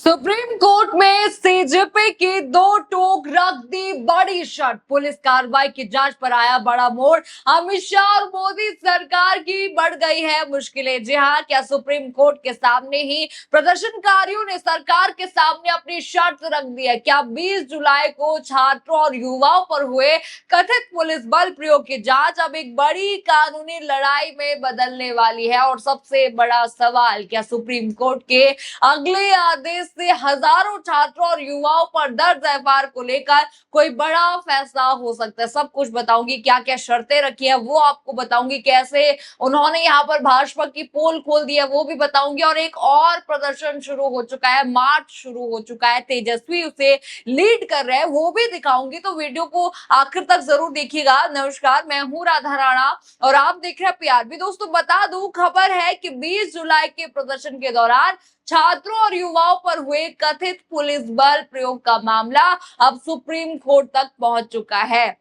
Supreme court में CJP की दो टोक रख दी बड़ी शर्त। पुलिस कार्रवाई की जांच पर आया बड़ा मोड़। अमित शाह और मोदी सरकार की बढ़ गई है मुश्किलें। जी हाँ, क्या सुप्रीम कोर्ट के सामने ही प्रदर्शनकारियों ने सरकार के सामने अपनी शर्त रख दी है? क्या 20 जुलाई को छात्रों और युवाओं पर हुए कथित पुलिस बल प्रयोग की जांच अब एक बड़ी कानूनी लड़ाई में बदलने वाली है? और सबसे बड़ा सवाल, क्या सुप्रीम कोर्ट के अगले आदेश से हजारों छात्रों और युवाओं पर दर्ज एफआईआर को लेकर कोई बड़ा फैसला हो सकता है? सब कुछ बताऊंगी, क्या क्या शर्तें रखी है वो आपको बताऊंगी, कैसे उन्होंने यहाँ पर भाजपा की पोल खोल दी है वो भी बताऊंगी, और एक और प्रदर्शन शुरू हो चुका है, मार्च शुरू हो चुका है, तेजस्वी उसे लीड कर रहे हैं वो भी दिखाऊंगी। तो वीडियो को आखिर तक जरूर देखिएगा। नमस्कार, मैं हूं राधा राणा और आप देख रहे हैं पीआरबी। दोस्तों बता दूं, खबर है कि 20 जुलाई के प्रदर्शन के दौरान छात्रों और युवाओं पर हुए कथित पुलिस बल प्रयोग का मामला अब सुप्रीम कोर्ट तक पहुंच चुका है।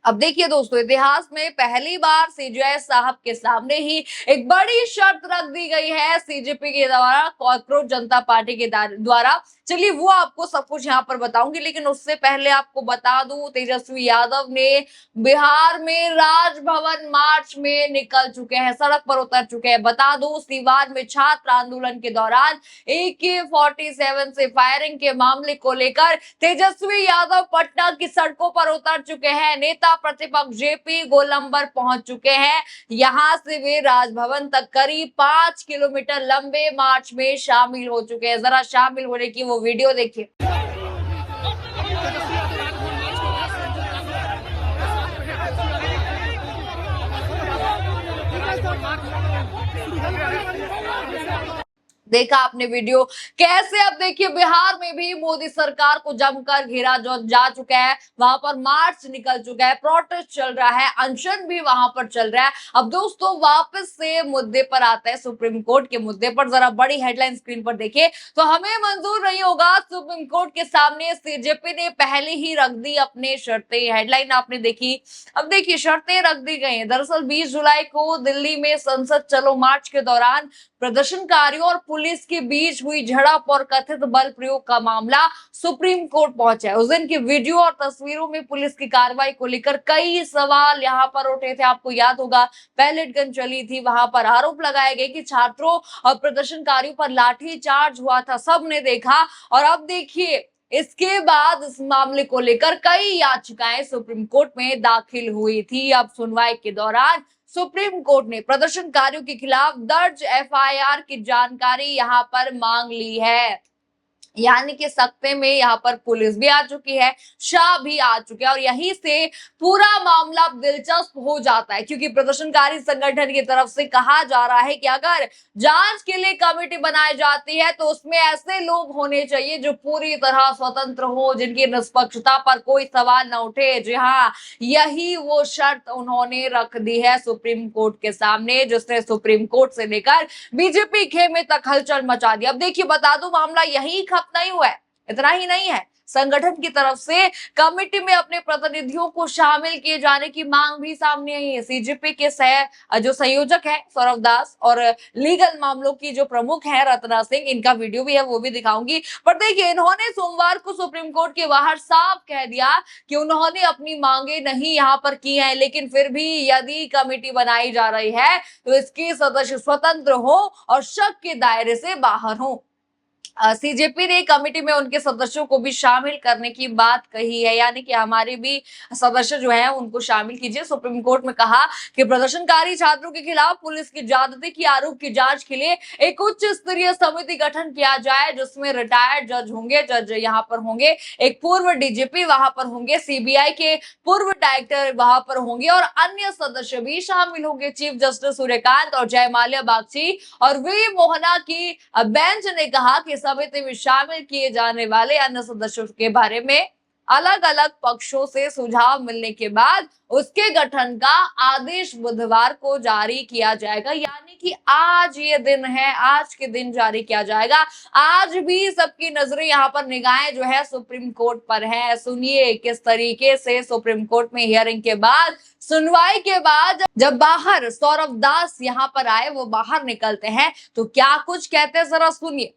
अब देखिए दोस्तों, इतिहास में पहली बार सीजेआई साहब के सामने ही एक बड़ी शर्त रख दी गई है सीजेपी के द्वारा, कॉकरोच जनता पार्टी के द्वारा। चलिए वो आपको सब कुछ यहाँ पर बताऊंगी, लेकिन उससे पहले आपको बता दूं, तेजस्वी यादव ने बिहार में राजभवन मार्च में निकल चुके हैं, सड़क पर उतर चुके हैं। बता दूं, सीवान में छात्र आंदोलन के दौरान AK-47 से फायरिंग के मामले को लेकर तेजस्वी यादव पटना की सड़कों पर उतर चुके हैं। नेता प्रतिपक्ष जेपी गोलंबर पहुंच चुके हैं। यहां से वे राजभवन तक करीब 5 किलोमीटर लंबे मार्च में शामिल हो चुके हैं। जरा शामिल होने की वो वीडियो देखिए। देखा आपने वीडियो कैसे? अब देखिए, बिहार में भी मोदी सरकार को जमकर घेरा जो जा चुका है, वहां पर मार्च निकल चुका है, प्रोटेस्ट चल रहा है, अनशन भी वहां पर चल रहा है। अब दोस्तों वापस से मुद्दे पर आता है, सुप्रीम कोर्ट के मुद्दे पर। जरा बड़ी हेडलाइन स्क्रीन पर देखिए तो हमें मंजूर नहीं होगा। सुप्रीम कोर्ट के सामने सीजेपी ने पहले ही रख दी अपनी शर्तें। हेडलाइन आपने देखी। अब देखिए, शर्तें रख दी गई हैं। दरअसल 20 जुलाई को दिल्ली में संसद चलो मार्च के दौरान प्रदर्शनकारियों और पुलिस के बीच हुई झड़प और कथित बल प्रयोग का मामला सुप्रीम कोर्ट पहुंचा है। उस दिन की वीडियो और तस्वीरों में पुलिस की कार्रवाई को लेकर कई सवाल यहां पर उठे थे। आपको याद होगा, पैलेट गन चली थी, वहां पर आरोप लगाए गए कि छात्रों और प्रदर्शनकारियों पर लाठी चार्ज हुआ था, सबने देखा। और अब देखिए, इसके बाद इस मामले को लेकर कई याचिकाएं सुप्रीम कोर्ट में दाखिल हुई थी। अब सुनवाई के दौरान सुप्रीम कोर्ट ने प्रदर्शनकारियों के खिलाफ दर्ज एफआईआर की जानकारी यहां पर मांग ली है। यानी कि सख्ते में यहाँ पर पुलिस भी आ चुकी है, शाह भी आ चुके हैं, और यहीं से पूरा मामला दिलचस्प हो जाता है, क्योंकि प्रदर्शनकारी संगठन की तरफ से कहा जा रहा है कि अगर जांच के लिए कमेटी बनाई जाती है तो उसमें ऐसे लोग होने चाहिए जो पूरी तरह स्वतंत्र हो, जिनकी निष्पक्षता पर कोई सवाल न उठे। जी हाँ, यही वो शर्त उन्होंने रख दी है सुप्रीम कोर्ट के सामने, जिसने सुप्रीम कोर्ट से लेकर बीजेपी खेमे तक हलचल मचा दी। अब देखिए, बता दूं, मामला यही खत्म नहीं हुआ है। इतना ही नहीं है, संगठन की तरफ से कमेटी में अपने प्रतिनिधियों को शामिल किए जाने की मांग भी सामने आई है। सीजेपी के जो संयोजक है सौरभ दास और लीगल मामलों की जो प्रमुख है रत्ना सिंह, इनका वीडियो भी है वो भी दिखाऊंगी। पर देखिए, इन्होंने सोमवार को सुप्रीम कोर्ट के बाहर साफ कह दिया कि उन्होंने अपनी मांगे नहीं यहाँ पर की है, लेकिन फिर भी यदि कमेटी बनाई जा रही है तो इसके सदस्य स्वतंत्र हो और शक के दायरे से बाहर हो। सीजेपी ने कमेटी में उनके सदस्यों को भी शामिल करने की बात कही है, यानी कि हमारे भी सदस्य जो हैं उनको शामिल कीजिए। सुप्रीम कोर्ट में कहा कि प्रदर्शनकारी छात्रों के खिलाफ पुलिस की ज्यादती की आरोप की जांच के लिए एक उच्च स्तरीय समिति गठन किया जाए, जिसमें रिटायर्ड जज होंगे, जज यहाँ पर होंगे, एक पूर्व डीजीपी वहां पर होंगे, सीबीआई के पूर्व डायरेक्टर वहां पर होंगे और अन्य सदस्य भी शामिल होंगे। चीफ जस्टिस सूर्यकांत और जयमाल्या बागची और वी मोहना की बेंच ने कहा कि समिति में शामिल किए जाने वाले अन्य सदस्यों के बारे में अलग अलग पक्षों से सुझाव मिलने के बाद उसके गठन का आदेश बुधवार को जारी किया जाएगा। यानी कि आज ये दिन है, आज के दिन जारी किया जाएगा। आज भी सबकी नजरें यहाँ पर, निगाहें जो है सुप्रीम कोर्ट पर है। सुनिए किस तरीके से सुप्रीम कोर्ट में हियरिंग के बाद, सुनवाई के बाद जब बाहर सौरभ दास यहाँ पर आए, वो बाहर निकलते हैं तो क्या कुछ कहते हैं, जरा सुनिए।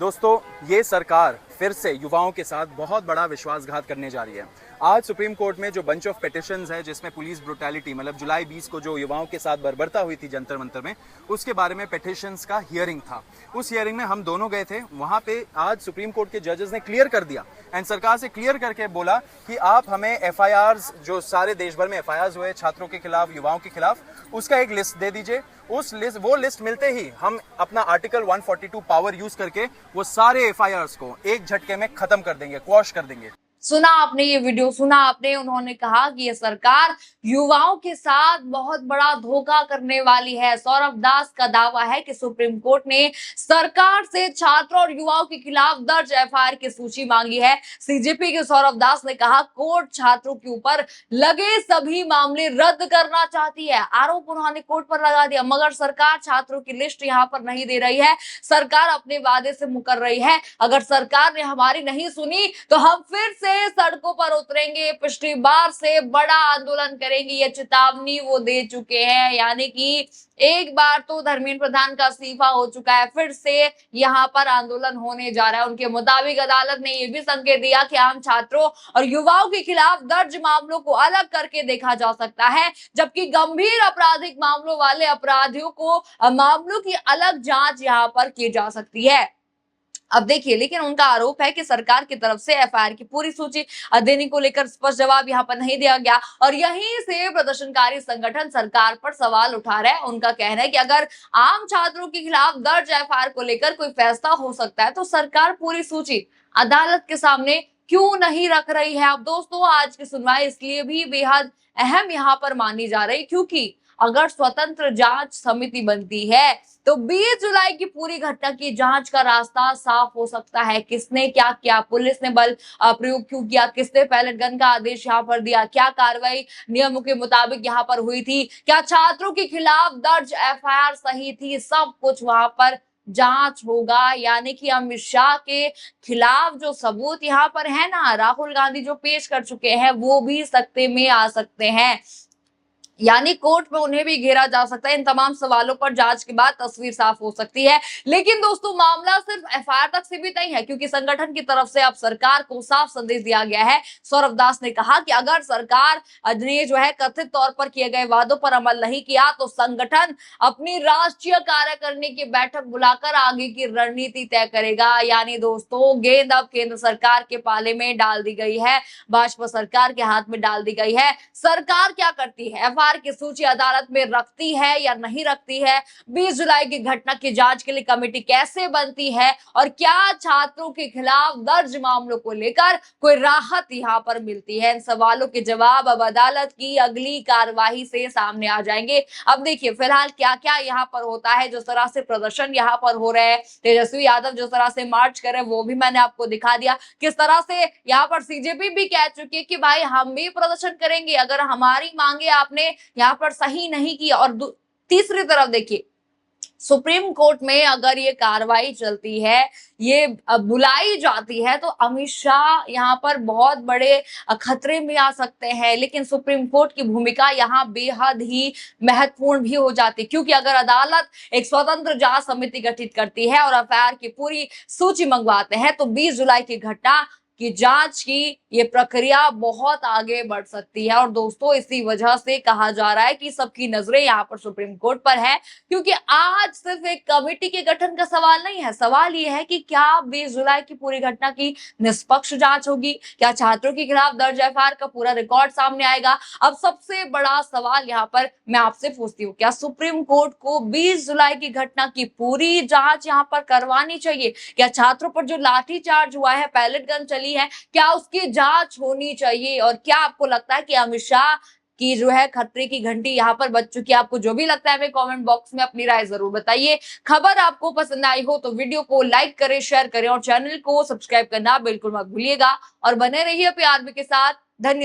दोस्तों, ये सरकार फिर से युवाओं के साथ बहुत बड़ा विश्वासघात करने जा रही है। आज सुप्रीम कोर्ट में जो बंच ऑफ पिटिशंस है, जिसमें पुलिस ब्रुटैलिटी मतलब जुलाई 20 को जो युवाओं के साथ बर्बरता हुई थी जंतर मंतर में, उसके बारे में पिटिशंस का हियरिंग था। उस हियरिंग में हम दोनों गए थे। वहां पे आज सुप्रीम कोर्ट के जजेस ने क्लियर कर दिया एंड सरकार से क्लियर करके बोला कि आप हमें FIRs, जो सारे देश भर में FIRs हुए छात्रों के खिलाफ, युवाओं के खिलाफ, उसका एक लिस्ट दे दीजिए। वो लिस्ट मिलते ही हम अपना आर्टिकल 142 पावर यूज करके वो सारे FIRs को एक झटके में खत्म कर देंगे, क्वॉश कर देंगे। सुना आपने ये वीडियो, सुना आपने, उन्होंने कहा कि ये सरकार युवाओं के साथ बहुत बड़ा धोखा करने वाली है। सौरभ दास का दावा है कि सुप्रीम कोर्ट ने सरकार से छात्रों और युवाओं के खिलाफ दर्ज FIR की सूची मांगी है। CJP के सौरभ दास ने कहा कोर्ट छात्रों के ऊपर लगे सभी मामले रद्द करना चाहती है। आरोप उन्होंने कोर्ट पर लगा दिया, मगर सरकार छात्रों की लिस्ट यहाँ पर नहीं दे रही है। सरकार अपने वादे से मुकर रही है। अगर सरकार ने हमारी नहीं सुनी तो हम फिर से सड़कों पर उतरेंगे, पिछली बार से बड़ा आंदोलन करेंगे। ये चेतावनी वो दे चुके हैं। यानी कि एक बार तो धर्मेंद्र प्रधान का इस्तीफा हो चुका है, फिर से यहाँ पर आंदोलन होने जा रहा है। उनके मुताबिक अदालत ने यह भी संकेत दिया कि आम छात्रों और युवाओं के खिलाफ दर्ज मामलों को अलग करके देखा जा सकता है, जबकि गंभीर आपराधिक मामलों वाले अपराधियों को मामलों की अलग जांच यहाँ पर की जा सकती है। अब देखिए, लेकिन उनका आरोप है कि सरकार की तरफ से FIR की पूरी सूची देने को लेकर स्पष्ट जवाब यहाँ पर नहीं दिया गया और यहीं से प्रदर्शनकारी संगठन सरकार पर सवाल उठा रहे हैं। उनका कहना है कि अगर आम छात्रों के खिलाफ दर्ज FIR को लेकर कोई फैसला हो सकता है तो सरकार पूरी सूची अदालत के सामने क्यों नहीं रख रही है। अब दोस्तों, आज की सुनवाई इसलिए भी बेहद अहम यहाँ पर मानी जा रही, क्योंकि अगर स्वतंत्र जांच समिति बनती है तो 20 जुलाई की पूरी घटना की जांच का रास्ता साफ हो सकता है। किसने क्या किया, पुलिस ने बल प्रयोग क्यों किया, किसने पैलेट गन का आदेश यहाँ पर दिया, क्या कार्रवाई नियमों के मुताबिक यहाँ पर हुई थी, क्या छात्रों के खिलाफ दर्ज FIR सही थी, सब कुछ वहां पर जांच होगा। यानी कि अमित शाह के खिलाफ जो सबूत यहाँ पर है ना, राहुल गांधी जो पेश कर चुके हैं, वो भी सत्ते में आ सकते हैं। यानी कोर्ट में उन्हें भी घेरा जा सकता है। इन तमाम सवालों पर जांच के बाद तस्वीर साफ हो सकती है। लेकिन दोस्तों, मामला सिर्फ FIR तक सीमित नहीं है, क्योंकि संगठन की तरफ से अब सरकार को साफ संदेश दिया गया है। सौरभ दास ने कहा कि अगर सरकार ने जो है कथित तौर पर किए गए वादों पर अमल नहीं किया तो संगठन अपनी राष्ट्रीय कार्यकारिणी की बैठक बुलाकर आगे की रणनीति तय करेगा। यानी दोस्तों, गेंद अब केंद्र सरकार के पाले में डाल दी गई है, भाजपा सरकार के हाथ में डाल दी गई है। सरकार क्या करती है, FIR की सूची अदालत में रखती है या नहीं रखती है, 20 जुलाई की घटना की जांच के लिए कमेटी कैसे बनती है, और क्या छात्रों के खिलाफ दर्ज मामलों को लेकर कोई राहत यहाँ पर मिलती है। इन सवालों के जवाब अब अदालत की अगली कार्यवाही से सामने आ जाएंगे। अब देखिए, फिलहाल क्या क्या यहाँ पर होता है। जिस तरह से प्रदर्शन यहाँ पर हो रहे हैं, तेजस्वी यादव जिस तरह से मार्च कर रहे हैं, वो भी मैंने आपको दिखा दिया। किस तरह से यहाँ पर CJP भी कह चुकी है कि भाई हम भी प्रदर्शन करेंगे अगर हमारी मांगे आपने यहाँ पर सही नहीं की। और तीसरी तरफ देखिए, सुप्रीम कोर्ट में अगर ये कार्रवाई चलती है, ये बुलाई जाती है, तो अमित शाह यहाँ पर बहुत बड़े खतरे में आ सकते हैं। लेकिन सुप्रीम कोर्ट की भूमिका यहाँ बेहद ही महत्वपूर्ण भी हो जाती है, क्योंकि अगर अदालत एक स्वतंत्र जांच समिति गठित करती है और FIR की पूरी सूची मंगवाते हैं तो 20 जुलाई की घटना की जांच की ये प्रक्रिया बहुत आगे बढ़ सकती है। और दोस्तों, इसी वजह से कहा जा रहा है कि सबकी नजरें यहाँ पर सुप्रीम कोर्ट पर है, क्योंकि आज सिर्फ एक कमेटी के गठन का सवाल नहीं है। सवाल ये है कि क्या 20 जुलाई की पूरी घटना की निष्पक्ष जांच होगी, क्या छात्रों के खिलाफ दर्ज FIR का पूरा रिकॉर्ड सामने आएगा। अब सबसे बड़ा सवाल यहाँ पर मैं आपसे पूछती हूँ, क्या सुप्रीम कोर्ट को 20 जुलाई की घटना की पूरी जांच यहाँ पर करवानी चाहिए? क्या छात्रों पर जो लाठीचार्ज हुआ है, पैलेट गन चली है, क्या उसकी जांच होनी चाहिए? और क्या आपको लगता है कि अमित शाह की जो है खतरे की घंटी यहाँ पर बज चुकी है? आपको जो भी लगता है हमें कमेंट बॉक्स में अपनी राय जरूर बताइए। खबर आपको पसंद आई हो तो वीडियो को लाइक करें, शेयर करें और चैनल को सब्सक्राइब करना बिल्कुल मत भूलिएगा। और बने रहिए PRB के साथ। धन्यवाद।